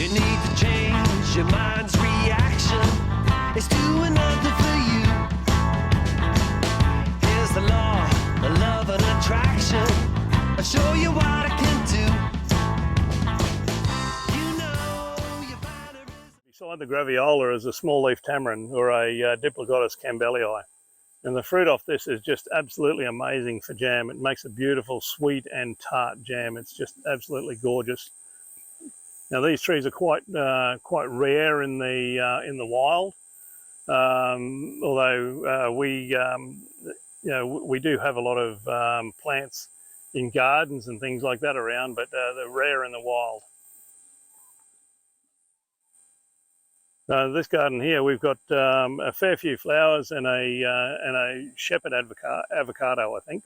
You need to change your mind's reaction. It's doing nothing for you. Here's the law of love and attraction. I'll show you what I can do. You know your banner is... Beside the graviola is a small leaf tamarind, or a Diplogotus campbellii. And the fruit off this is just absolutely amazing for jam. It makes a beautiful sweet and tart jam. It's just absolutely gorgeous. Now these trees are quite rare in the wild, although we do have a lot of plants in gardens and things like that around, but they're rare in the wild. This garden here, we've got a fair few flowers and a shepherd avocado, I think.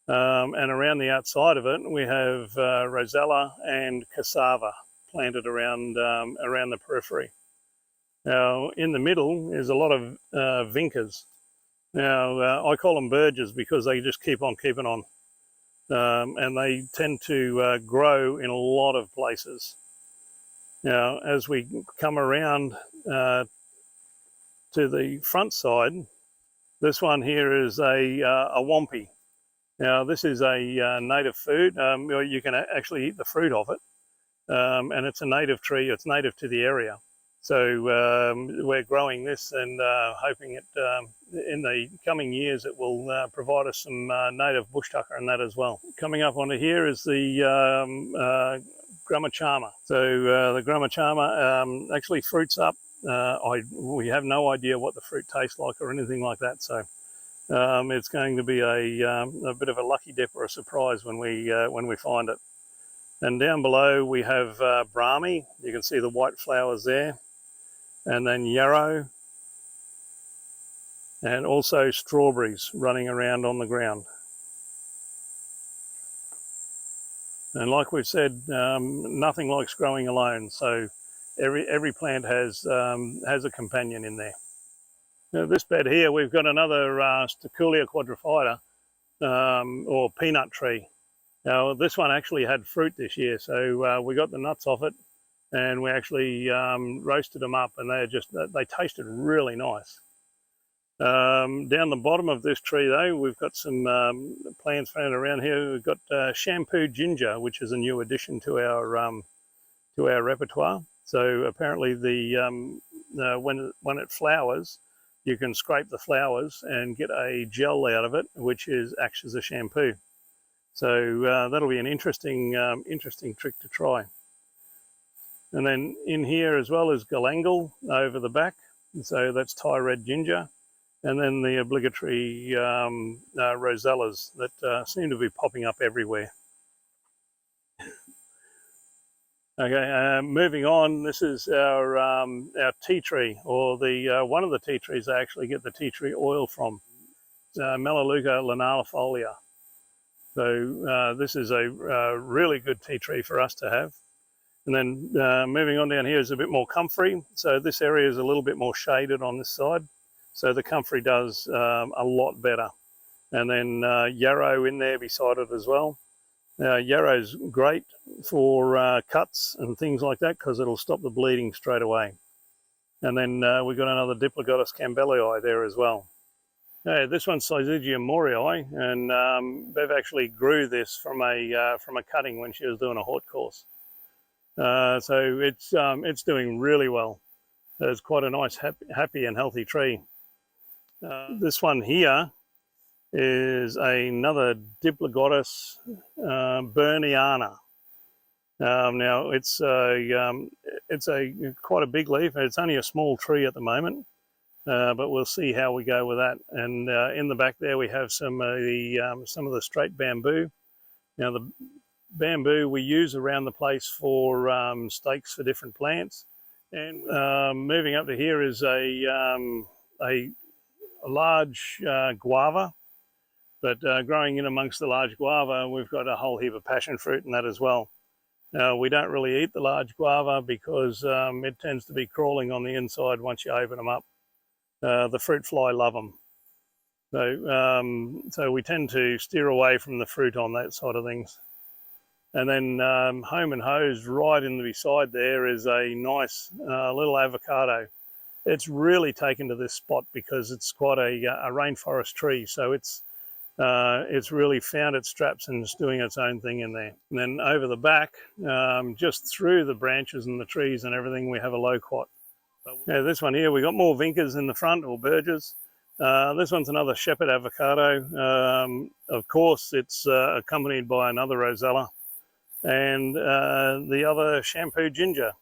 And around the outside of it, we have rosella and cassava planted around the periphery. Now, in the middle is a lot of vincas. Now, I call them burges because they just keep on keeping on. And they tend to grow in a lot of places. Now, as we come around to the front side, this one here is a wampy. Now, this is a native food. You can actually eat the fruit of it, and it's a native tree. It's native to the area. So we're growing this and hoping it in the coming years it will provide us some native bush tucker and that as well. Coming up onto here is the Gramachama. So the Gramachama actually fruits up. We have no idea what the fruit tastes like or anything like that. So it's going to be a bit of a lucky dip or a surprise when we find it. And down below we have Brahmi. You can see the white flowers there. And then yarrow. And also strawberries running around on the ground. And like we've said, nothing likes growing alone. So every plant has a companion in there. Now this bed here, we've got another Staculia quadrifida, or peanut tree. Now this one actually had fruit this year, so we got the nuts off it, and we actually roasted them up, and they tasted really nice. Down the bottom of this tree though, we've got some plants found around here. We've got shampoo ginger, which is a new addition to our repertoire. So apparently when it flowers, you can scrape the flowers and get a gel out of it, which acts as a shampoo. So that'll be an interesting trick to try. And then in here as well is galangal over the back. So that's Thai red ginger. And then the obligatory rosellas that seem to be popping up everywhere. Okay, moving on, this is our tea tree, or the one of the tea trees I actually get the tea tree oil from, Melaleuca linealifolia. So this is a really good tea tree for us to have. And then moving on down here is a bit more comfrey. So this area is a little bit more shaded on this side. So the comfrey does a lot better. And then yarrow in there beside it as well. Yarrow's great for cuts and things like that because it'll stop the bleeding straight away. And then we've got another Diplogotus campbellii there as well. This one's Syzygium morii, and Bev actually grew this from a cutting when she was doing a hort course. So it's doing really well. It's quite a nice, happy and healthy tree. This one here is another Diplogotus burniana. Now it's quite a big leaf. It's only a small tree at the moment, but we'll see how we go with that. And in the back there we have some of the straight bamboo. Now the bamboo we use around the place for stakes for different plants. And moving up to here is a large guava. But growing in amongst the large guava, we've got a whole heap of passion fruit in that as well. Now, we don't really eat the large guava because it tends to be crawling on the inside once you open them up. The fruit fly love them. So we tend to steer away from the fruit on that side of things. And then home and hosed right in the beside there is a nice little avocado. It's really taken to this spot because it's quite a rainforest tree, so it's really found its straps and it's doing its own thing in there. And then over the back, just through the branches and the trees and everything, we have a loquat. Now this one here, we got more vincas in the front, or burgers. This one's another shepherd avocado. Of course, it's accompanied by another rosella, and the other shampoo ginger,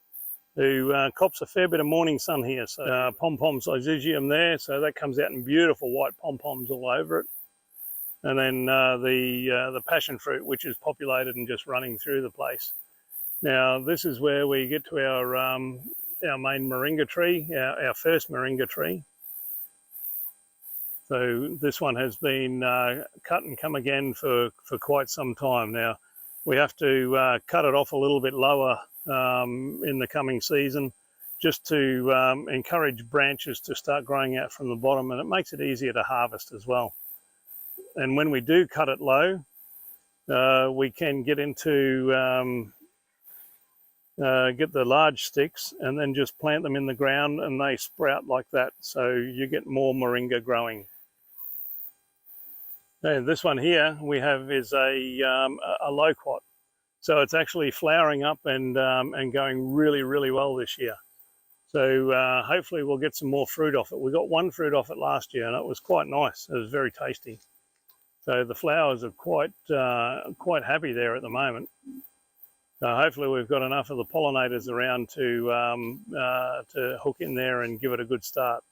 who cops a fair bit of morning sun here. So pom-pom syzygium there, so that comes out in beautiful white pom-poms all over it. And then the passion fruit, which is populated and just running through the place. Now this is where we get to our main moringa tree, our first moringa tree. So this one has been cut and come again for quite some time now. We have to cut it off a little bit lower in the coming season, just to encourage branches to start growing out from the bottom, and it makes it easier to harvest as well. And when we do cut it low, we can get into get the large sticks and then just plant them in the ground, and they sprout like that, so you get more moringa growing. And this one here we have is a loquat, so it's actually flowering up and going really, really well this year. So hopefully we'll get some more fruit off it. We got one fruit off it last year and it was quite nice. It was very tasty. So the flowers are quite happy there at the moment. Hopefully we've got enough of the pollinators around to hook in there and give it a good start.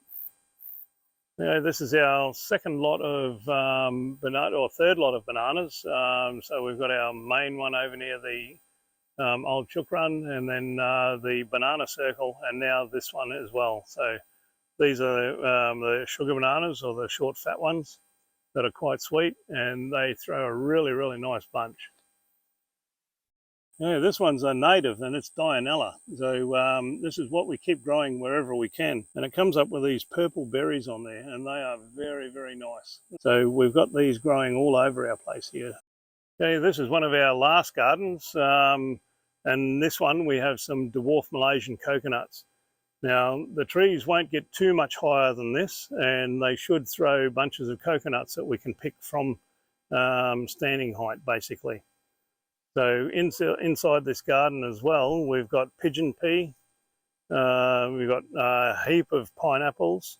This is our second lot of third lot of bananas. So we've got our main one over near the old chook run, and then the banana circle, and now this one as well. So these are the sugar bananas, or the short fat ones, that are quite sweet, and they throw a really, really nice bunch. Yeah, this one's a native and it's Dianella. So this is what we keep growing wherever we can. And it comes up with these purple berries on there, and they are very, very nice. So we've got these growing all over our place here. Okay, this is one of our last gardens. And this one we have some dwarf Malaysian coconuts. Now the trees won't get too much higher than this, and they should throw bunches of coconuts that we can pick from standing height basically. So inside this garden as well, we've got pigeon pea, we've got a heap of pineapples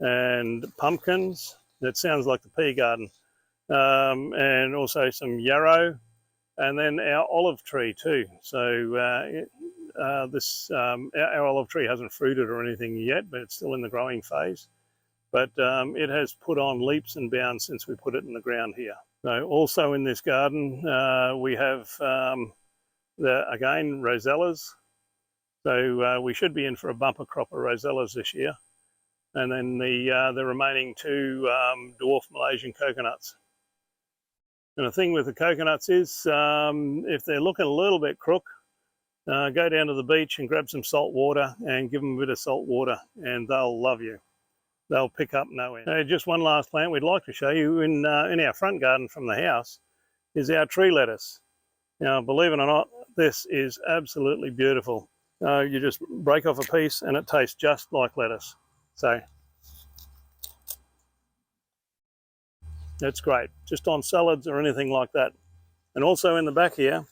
and pumpkins. That sounds like the pea garden. And also some yarrow, and then our olive tree too. So our olive tree hasn't fruited or anything yet, but it's still in the growing phase. But it has put on leaps and bounds since we put it in the ground here. So also in this garden, we have, again, rosellas. So we should be in for a bumper crop of rosellas this year. And then the remaining two dwarf Malaysian coconuts. And the thing with the coconuts is, if they're looking a little bit crook, go down to the beach and grab some salt water and give them a bit of salt water, and they'll love you. They'll pick up no end. Just one last plant we'd like to show you in our front garden from the house is our tree lettuce. Now, believe it or not, this is absolutely beautiful. You just break off a piece and it tastes just like lettuce. So that's great, just on salads or anything like that. And also in the back here,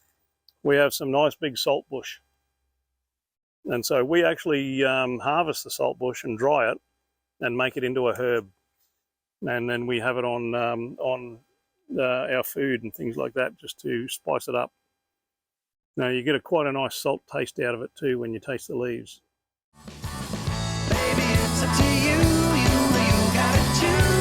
we have some nice big salt bush. And so we actually harvest the salt bush and dry it and make it into a herb, and then we have it on our food and things like that, just to spice it up. Now you get quite a nice salt taste out of it too when you taste the leaves. Baby, it's up to you, you gotta choose.